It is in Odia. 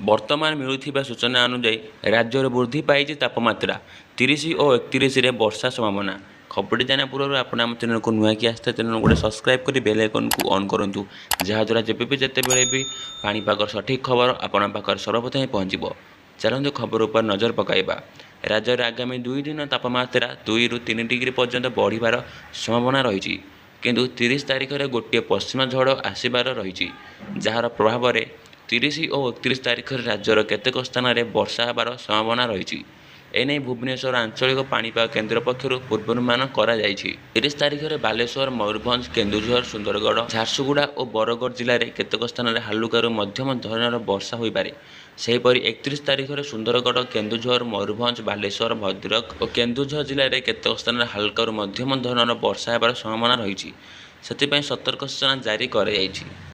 ବର୍ତ୍ତମାନ ମିଳୁଥିବା ସୂଚନା ଅନୁଯାୟୀ ରାଜ୍ୟରେ ବୃଦ୍ଧି ପାଇଛି ତାପମାତ୍ରା 30 ଓ 31ରେ ବର୍ଷା ସମ୍ଭାବନା। ଖବରଟି ଜାଣିବା ପୂର୍ବରୁ ଆପଣ ଆମ ଚ୍ୟାନେଲକୁ ନୂଆକି ଆସିଥିବା ଚ୍ୟାନେଲକୁ ଗୋଟେ ସବସ୍କ୍ରାଇବ୍ କରି ବେଲ୍ ଆଇକନ୍କୁ ଅନ୍ କରନ୍ତୁ, ଯାହାଦ୍ୱାରା ଯେତେବେଳେ ବି ପାଣିପାଗର ସଠିକ୍ ଖବର ଆପଣଙ୍କ ପାଖରେ ସର୍ବପ୍ରଥମେ ପହଞ୍ଚିବ। ଚାଲନ୍ତୁ ଖବର ଉପରେ ନଜର ପକାଇବା। ରାଜ୍ୟରେ ଆଗାମୀ 2 ଦିନ ତାପମାତ୍ରା 2ରୁ 3 ଡିଗ୍ରୀ ପର୍ଯ୍ୟନ୍ତ ବଢ଼ିବାର ସମ୍ଭାବନା ରହିଛି, କିନ୍ତୁ 30 ତାରିଖରେ ଗୋଟିଏ ପଶ୍ଚିମ ଝଡ଼ ଆସିବାର ରହିଛି, ଯାହାର ପ୍ରଭାବରେ 30 ଓ 31 ତାରିଖରେ ରାଜ୍ୟର କେତେକ ସ୍ଥାନରେ ବର୍ଷା ହେବାର ସମ୍ଭାବନା ରହିଛି। ଏନେଇ ଭୁବନେଶ୍ୱର ଆଞ୍ଚଳିକ ପାଣିପାଗ କେନ୍ଦ୍ର ପକ୍ଷରୁ ପୂର୍ବାନୁମାନ କରାଯାଇଛି। 30 ତାରିଖରେ ବାଲେଶ୍ୱର, ମୟୂରଭଞ୍ଜ, କେନ୍ଦୁଝର, ସୁନ୍ଦରଗଡ଼, ଝାରସୁଗୁଡ଼ା ଓ ବରଗଡ଼ ଜିଲ୍ଲାରେ କେତେକ ସ୍ଥାନରେ ହାଲୁକାରୁ ମଧ୍ୟମ ଧରଣର ବର୍ଷା ହୋଇପାରେ। ସେହିପରି 31 ତାରିଖରେ ସୁନ୍ଦରଗଡ଼, କେନ୍ଦୁଝର, ମୟୂରଭଞ୍ଜ, ବାଲେଶ୍ୱର, ଭଦ୍ରକ ଓ କେନ୍ଦୁଝର ଜିଲ୍ଲାରେ କେତେକ ସ୍ଥାନରେ ହାଲକାରୁ ମଧ୍ୟମ ଧରଣର ବର୍ଷା ହେବାର ସମ୍ଭାବନା ରହିଛି। ସେଥିପାଇଁ ସତର୍କ ସୂଚନା ଜାରି କରାଯାଇଛି।